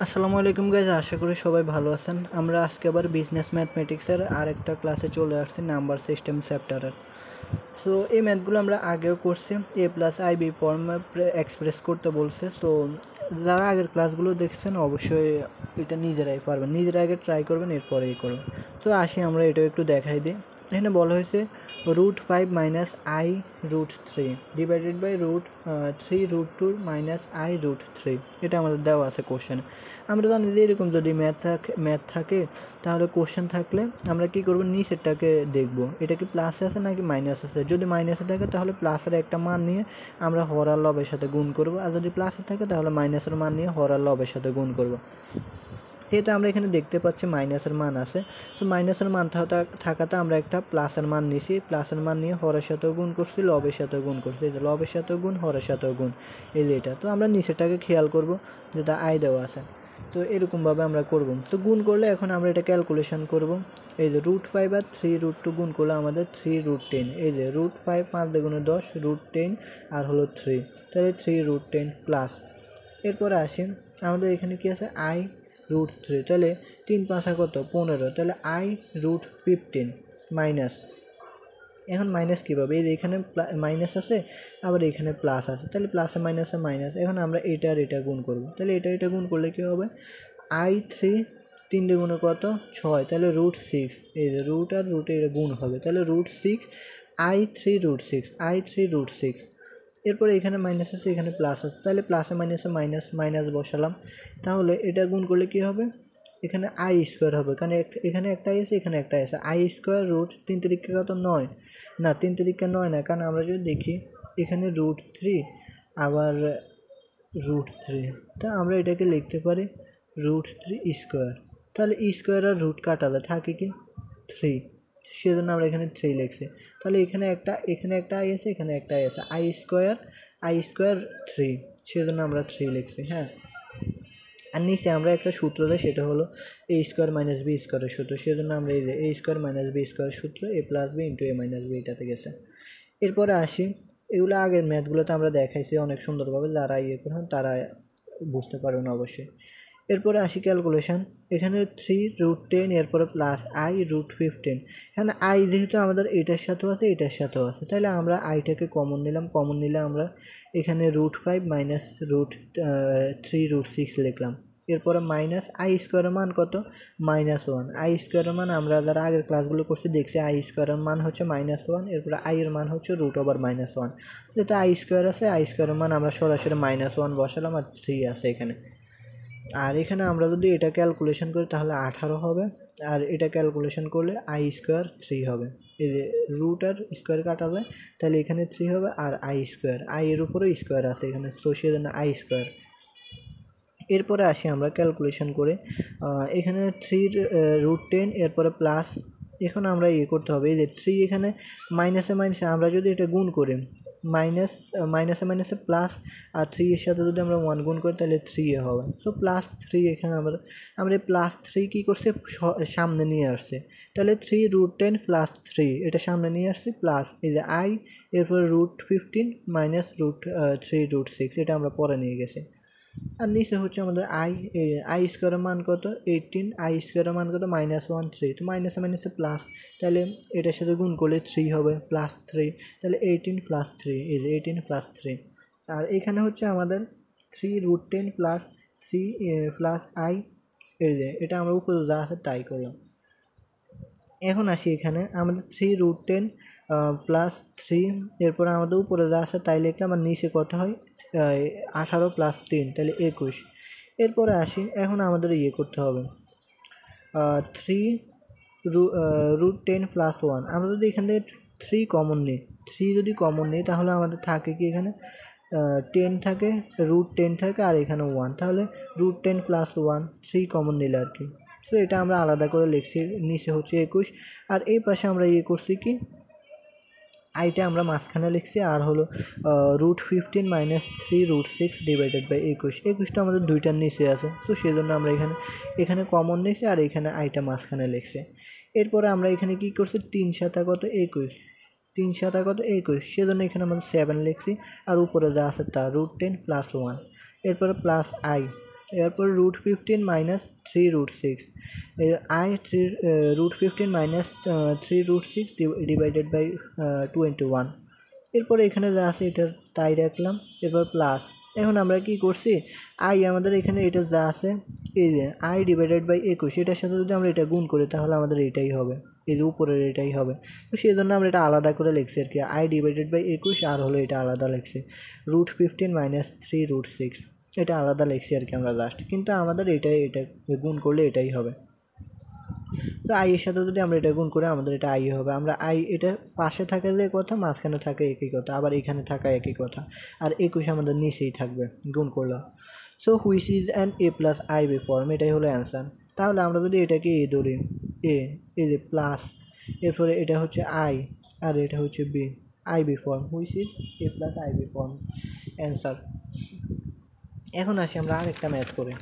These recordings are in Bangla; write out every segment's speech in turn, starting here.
আসসালামু আলাইকুম গাইজ, আশা করি সবাই ভালো আছেন। আমরা আজকে আবার বিজনেস ম্যাথমেটিক্সের আরেকটা ক্লাসে চলে আসছি, নাম্বার সিস্টেম চ্যাপ্টারের। সো এই ম্যাথগুলো আমরা আগেও করছি, এ প্লাস আই বি ফর্মে এক্সপ্রেস করতে বলছে। সো যারা আগের ক্লাসগুলো দেখছেন অবশ্যই এটা নিজেরাই পারবেন, নিজেরা আগে ট্রাই করবেন, এরপরে করবেন। তো আসি আমরা এটাও একটু দেখাই দিই। এখানে বলা হয়েছে √5 - i√3 ডিভাইডেড বাই √3√2 - i√3। এটা আমাদের দেওয়া আছে কোশ্চেনে। আমরা জানি যে এরকম যদি ম্যাথ থাকে তাহলে কোশ্চেন থাকলে আমরা কি করব, নিচেরটাকে দেখব এটা কি প্লাসে আছে নাকি মাইনাস আছে। যদি মাইনাসে থাকে তাহলে প্লাসের একটা মান নিয়ে আমরা হর আর লবের সাথে গুণ করব, আর যদি প্লাসে থাকে তাহলে মাইনাসের মান নিয়ে হর আর লবের সাথে গুণ করব। যেহেতু আমরা এখানে দেখতে পাচ্ছি মাইনাসের মান আছে, তো মাইনাসের মান থাকাতে আমরা একটা প্লাসের মান নিয়েছি, প্লাসের মান নিয়ে হরের সাথেও গুণ করছি, লবের সাথেও গুণ করছি। এই যে লবের সাথেও গুণ, হরের সাথেও গুণ, এই যে এটা। তো আমরা নিচেরটাকে খেয়াল করব যেটা আই দেওয়া আছে। তো এরকমভাবে আমরা করব। তো গুণ করলে এখন আমরা এটা ক্যালকুলেশন করব। এই যে √5 আর 3√2 গুণ করলে আমাদের 3√10। এই যে √5 5 দ্বিগুণে 10, √10 আর হলো 3, তাহলে 3√10 প্লাস। এরপরে আসি আমাদের এখানে কি আছে, i√3, তাহলে 3 5 কত 15, তাহলে i√15 মাইনাস। এখন মাইনাস কীভাবে, এই যে এখানে মাইনাস আছে আবার এখানে প্লাস আছে, তাহলে প্লাসে মাইনাসে মাইনাস। এখন আমরা এটা আর এটা গুণ করব, তাহলে এটা গুণ করলে কী হবে, i3 3 দ্বিগুণে কত 6, তাহলে √6। এই যে রুট আর রুটে এটা গুণ হবে, তাহলে √6 i3√6 এরপরে এখানে মাইনাস আছে এখানে প্লাস আছে, তাহলে প্লাসে মাইনাসে মাইনাস, মাইনাস বসালাম। তাহলে এটা গুণ করলে কী হবে, এখানে i² হবে, কারণ এখানে একটা আছে এখানে একটা আছে। i² √3 3 কত 9, না 3 3 9 না, কারণ আমরা যদি দেখি এখানে √3 আবার √3, তা আমরা এটাকে লিখতে পারি √3²। তাহলে স্কোয়ার আর রুট কাটালে থাকে কি 3, সেজন্য আমরা এখানে 3 লিখছি। তাহলে এখানে একটা আই আছে এখানে একটা আই আছে, i² 3, সেজন্য আমরা 3 লিখছি। হ্যাঁ, আর নিচে আমরা একটা সূত্র দেয়, সেটা হলো a² - b² সূত্র, সেজন্য আমরা এই যে a² - b² সূত্র a + b × a - b এটাতে গেছে। এরপরে আসি, এগুলো আগের ম্যাথগুলোতে আমরা দেখাইছি অনেক সুন্দরভাবে, যারা করেন তারা বুঝতে পারবেন অবশ্যই। এরপরে আসি ক্যালকুলেশন, এখানে 3√10 এরপরে প্লাস i√15। এখানে আই যেহেতু আমাদের এটার সাথেও আছে এটার সাথেও আছে, তাহলে আমরা আইটাকে কমন নিলাম, কমন নিলে আমরা এখানে √5 - 3√6 লিখলাম। এরপরে মাইনাস i² মান কত, -1। i² মান আমরা যারা আগের ক্লাসগুলো করছি দেখছি i² মান হচ্ছে -1, এরপরে i এর মান হচ্ছে √1। যেটা i² আছে i² মান আমরা সরাসরি -1 বসালাম, আর 3 আছে এখানে। আর এখানে আমরা যদি এটা ক্যালকুলেশন করি তাহলে 18 হবে, আর এটা ক্যালকুলেশন করলে i² 3 হবে। এই যে রুট আর স্কোয়ার কাটালে তাহলে এখানে 3 হবে, আর i², i এর উপরে স্কোয়ার আছে এখানে, তো সেজন্য i²। এরপরে আসি আমরা ক্যালকুলেশন করে, এখানে 3√10 এরপরে প্লাস। এখন আমরা করতে হবে, এই যে 3 এখানে মাইনাসে মাইনাসে আমরা যদি এটা গুণ করি, মাইনাসে মাইনাসে প্লাস, আর 3 এর সাথে যদি আমরা 1 গুণ করি তাহলে 3 হবে। সো +3 এখানে আমরা +3 কী করছে সামনে নিয়ে আসছে, তাহলে 3√10 + 3 এটা সামনে নিয়ে আসছে, প্লাস এই যে i এরপরে √15 - 3√6 এটা আমরা পরে নিয়ে গেছি। আর নিচে হচ্ছে আমাদের i² মান কত 18, i² মান কত -1 3, তো মাইনাসে মাইনাসে প্লাস, তাহলে এটার সাথে গুণ করলে 3 হবে, +3, তাহলে 18 + 3, এই যে 18 + 3। আর এখানে হচ্ছে আমাদের 3√10 + 3 + i, এই যে এটা আমরা উপরে যা আছে তাই করলাম। এখন আসি এখানে আমাদের 3√10 + 3, এরপরে আমাদের উপরে যা আছে তাই লিখলাম, আর নিচে কত হয় 18 + 3, তাহলে 21। এরপরে আসি, এখন আমাদের করতে হবে 3√10 + 1। আমরা যদি এখান থেকে 3 কমন নিই, 3 যদি কমন নিই তাহলে আমাদের থাকে কি এখানে 10 থাকে, √10 থাকে, আর এখানে 1, তাহলে √10 + 1 3 কমন নিলে আর কি। তো এটা আমরা আলাদা করে লিখছি, নিচে হচ্ছে 21, আর এই পাশে আমরা করছি কি আইটা আমরা মাঝখানে লিখছি, আর হলো √15 - 3√6 ডিভাইডেড বাই 21। 21টা আমাদের দুইটার নিচে আছে, তো সেই জন্য আমরা এখানে কমন নিয়েছি, আর এখানে আইটা মাঝখানে লিখছি। এরপরে আমরা এখানে কি করছি 3 × কত 21, 3 × কত 21, সেজন্য এখানে আমরা 7 লিখছি, আর উপরে যা আছে তা √10 + 1। এরপরে প্লাস i, এরপর √15 মাইনাস 3√6 √15 মাইনাস 3√6 ডিভাইডেড বাই 21। এরপরে এখানে যা আছে এটা তাই রাখলাম। এরপর প্লাস, এখন আমরা কি করছি, আই আমাদের এখানে এটা যা আছে এই যে আই ডিভাইডেড বাই 21, এটার সাথে যদি আমরা এটা গুণ করি তাহলে আমাদের এটাই হবে, এই যে উপরের এটাই হবে। তো সেই জন্য আমরা এটা আলাদা করে লিখছি আর কি, আই ডিভাইডেড বাই 21 আর হলো এটা আলাদা লিখছি, √15 মাইনাস 3√6 এটা আলাদা লিখছি আর কি আমরা জাস্ট, কিন্তু আমাদের এটা গুণ করলে এটাই হবে। তো আই এর সাথে যদি আমরা এটা গুণ করি আমাদের এটা আই হবে, আমরা আই এটা পাশে থাকে যে কথা, মাঝখানে থাকে একই কথা, আবার এখানে থাকা একই কথা, আর 21 আমাদের নিচেই থাকবে গুণ করলে। So which is an a plus i b form, এটাই হলো অ্যান্সার। তাহলে আমরা যদি এটাকে এ ধরি, এই যে প্লাস, এরপরে এটা হচ্ছে আই আর এটা হচ্ছে b, i b form, which is a plus i b form, answer. এখন আসি আমরা আরেকটা ম্যাথ করে।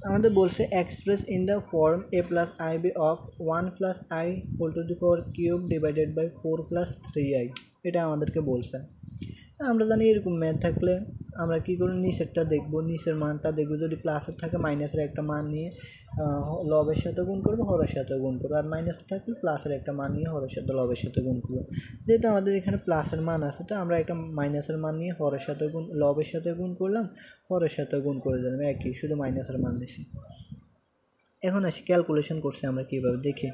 আমাদের বলছে express in the form a plus i b of 1 plus i whole to the power cube divided by 4 plus 3i, এটা আমাদেরকে বলছে। আমরা জানি এরকম ম্যাথ থাকলে আমরা কী করি, নিচেরটা দেখবো, নিচের মানটা দেখবো, যদি প্লাসের থাকে মাইনাসের একটা মান নিয়ে লবের সাথে গুণ করবো, হরের সাথে গুণ করবো, আর মাইনাসের থাকলে প্লাসের একটা মান নিয়ে হরের সাথে লবের সাথে গুণ করবো। যেহেতু আমাদের এখানে প্লাসের মান আছে, তো আমরা একটা মাইনাসের মান নিয়ে হরের সাথে গুণ, লবের সাথে গুণ করলাম, হরের সাথে গুণ করে দিলাম, একই, শুধু মাইনাসের মান দিছি। এখন আসি ক্যালকুলেশন করছি আমরা কীভাবে দেখি।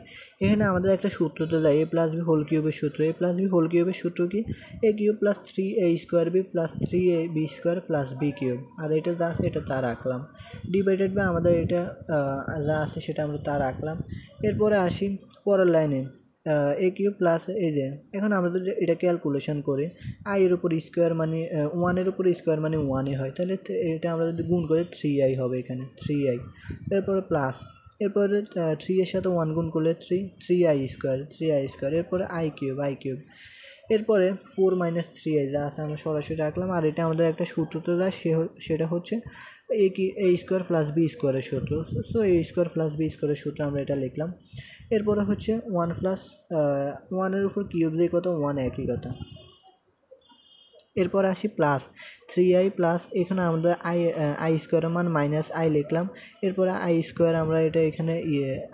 এখানে আমাদের একটা সূত্রতে যাই, এ প্লাস বি হোল কিউবের সূত্র, এ প্লাস বি হোল কিউবের সূত্র কি, a cube plus 3a square b plus 3ab square plus b cube, আর এটা যা আছে এটা তা রাখলাম, ডিভাইডেড বাই আমাদের এটা যা আছে সেটা আমরা তা রাখলাম। এরপরে আসি পরের লাইনে, এ কিউব প্লাস এই যে, এখন আমরা যদি এটা ক্যালকুলেশন করি, আই এর উপর স্কোয়ার মানে 1-এর উপর স্কোয়ার মানে 1-ই হয়, তাহলে এটা আমরা যদি গুণ করি 3i হবে এখানে, 3i। এরপরে প্লাস, এরপরে 3 এর সাথে 1 গুণ করলে 3i স্কোয়ার, এরপরে আই কিউব, এরপরে 4 মাইনাস 3i যা আছে আমরা সরাসরি রাখলাম, আর এটা আমাদের একটা সূত্রতে যায়, সেটা হচ্ছে এ স্কোয়ার প্লাস বি স্কোয়ারের সূত্র। সো এ স্কোয়ার প্লাস বি স্কোয়ারের সূত্র আমরা এটা লিখলাম। এরপরে হচ্ছে 1 প্লাস 1-এর উপর কিউব দিয়ে কত, 1 একই কথা। এরপর আসি প্লাস 3i প্লাস, এখানে আমাদের আই স্কোয়ারের মান মাইনাস আই লিখলাম। এরপরে আই স্কোয়ার আমরা এটা এখানে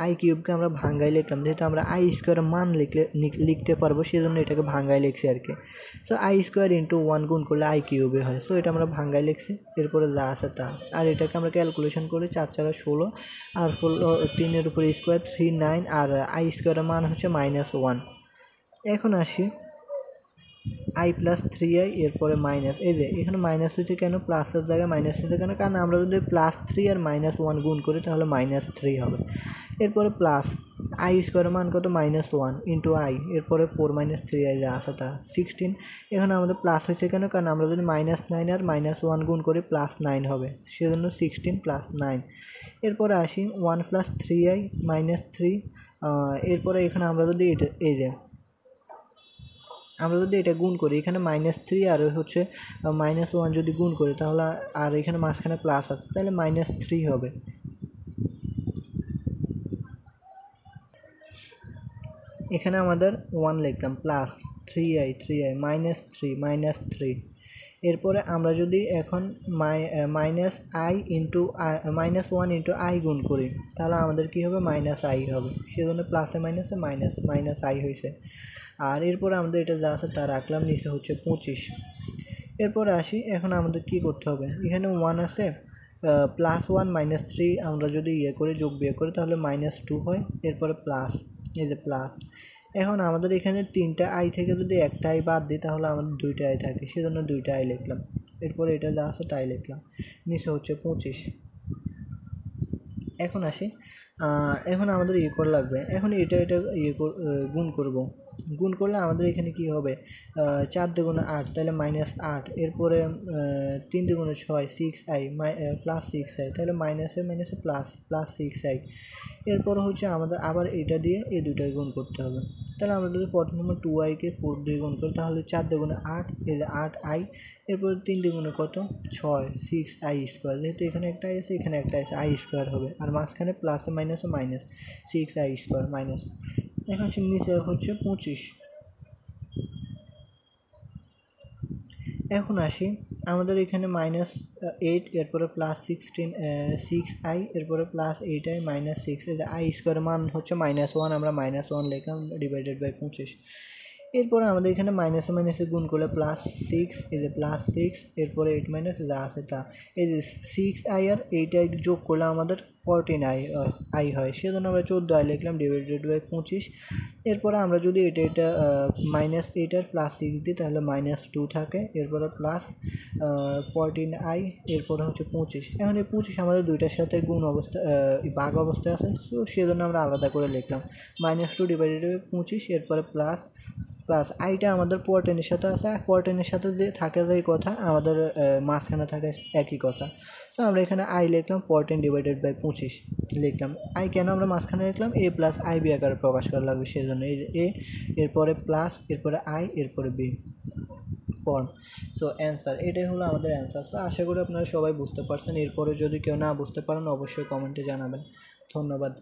আই কিউবকে আমরা ভাঙ্গাই লিখলাম, যেহেতু আমরা আই স্কোয়ারের মান লিখতে পারবো সেজন্য এটাকে ভাঙ্গাই লিখছি আর কি। সো আই স্কোয়ার ইন্টু 1 গুণ করলে আই কিউবে হয়, সো এটা আমরা ভাঙ্গাই লিখছি। এরপরে যা আছে তা, আর এটাকে আমরা ক্যালকুলেশন করি, 4 4 16, আর 3-এর উপর স্কোয়ার 3 9, আর আই স্কোয়ারের মান হচ্ছে -1। এখন আসি আই প্লাস 3i, এরপরে মাইনাস, এই যে এখানে মাইনাস হচ্ছে কেন, প্লাসের জায়গায় মাইনাস হচ্ছে কেন, কারণ আমরা যদি +3 আর -1 গুণ করি তাহলে -3 হবে। এরপরে প্লাস আই স্কোয়ারের মান কত, -1 ইন্টু আই, এরপরে 4 - 3i যা আছে তা 16। এখানে আমাদের প্লাস হচ্ছে কেন, কারণ আমরা যদি -9 আর -1 গুণ করি +9 হবে, সেজন্য 16 + 9। এরপরে আসি 1 + 3i -3, এরপরে এখানে আমরা যদি এটা এই যে আমরা যদি এটা গুণ করি, এখানে -3 আর হচ্ছে -1 যদি গুণ করি তাহলে, আর এখানে মাঝখানে প্লাস আছে তাহলে -3 হবে। এখানে আমাদের 1 লিখলাম, প্লাস 3i -3 এরপরে আমরা যদি এখন -1 ইন্টু আই গুণ করি তাহলে আমাদের কি হবে, -i হবে, সেজন্য প্লাসে মাইনাসে মাইনাস আই হয়েছে। আর এরপরে আমাদের এটা যা আছে তা রাখলাম, নিচে হচ্ছে 25। এরপরে আসি, এখন আমাদের কি করতে হবে, এখানে 1 আছে, +1 -3 আমরা যদি যোগ বিয়োগ করি তাহলে -2 হয়। এরপরে প্লাস, এই যে প্লাস, এখন আমাদের এখানে 3টা আই থেকে যদি একটা আই বাদ দিই তাহলে আমাদের 2টা আই থাকে, সেজন্য 2টা আই লিখলাম। এরপরে এটা যা আছে তাই লিখলাম, নিচে হচ্ছে 25। এখন আসি, এখন আমাদের করা লাগবে, এখন এটা গুণ করব, গুণ করলে আমাদের এখানে কি হবে, 4 × 8 তাহলে -8, এরপরে 3 × 6 6i +6i, তাহলে মাইনাসে মাইনাসে +6i। এরপর হচ্ছে আমাদের আবার এটা দিয়ে এই দুটাই গুণ করতে হবে, তাহলে আমরা যদি প্রথম নম্বর 2i-কে 4 দিয়ে গুণ করি তাহলে 4 × 8, এই যে 8i, এরপর 3 দিয়ে গুণে কত, 6 6i স্কোয়ার, যেহেতু এখানে একটা আছে এখানে একটা আছে, আই স্কোয়ার হবে, আর মাঝখানে প্লাসে মাইনাসে মাইনাস 6i স্কোয়ার মাইনাস। এখন নিচে হচ্ছে 25। এখন আসি আমাদের এখানে -8 এরপরে +16 6i এরপরে +8i -6 এই যে i স্কোয়ারের মান হচ্ছে -1 আমরা -1 লিখলাম ডিভাইডেড বাই 25। এরপরে আমাদের এখানে মাইনাসে মাইনাসে গুণ করলে +6 এই যে +6 এরপরে 8 মাইনাস যা আছে তা এই যে 6i আর 8i যোগ করলে আমাদের 14i হয়, সেজন্য আমরা 14i লিখলাম ডিভাইডেড বাই 25। এরপরে আমরা যদি এটা -8 আর +6 দিই তাহলে -2 থাকে, এরপরে +14i এরপরে হচ্ছে 25। এখন এই 25 আমাদের দুইটার সাথে গুণ অবস্থা ভাগ অবস্থায় আছে, তো সেজন্য আমরা আলাদা করে লিখলাম -2 ডিভাইডেড বাই 25 এরপরে প্লাস আইটা আমাদের পোয়ার সাথে আছে, পোয়ার সাথে যে থাকে যে কথা আমাদের মাঝখানে থাকে একই কথা। তো আমরা এখানে আই লিখলাম পোয়ার ডিভাইডেড বাই 25 লিখলাম। আই কেন আমরা মাঝখানে লিখলাম, এ প্লাস আই বি আকারে প্রকাশ করা লাগবে, সেই জন্য এই এ এরপরে প্লাস এরপরে আই এরপরে বি ফর্ম। সো অ্যান্সার এটাই হলো আমাদের অ্যান্সার। তো আশা করি আপনারা সবাই বুঝতে পারছেন। এরপরে যদি কেউ না বুঝতে পারেন অবশ্যই কমেন্টে জানাবেন। ধন্যবাদ।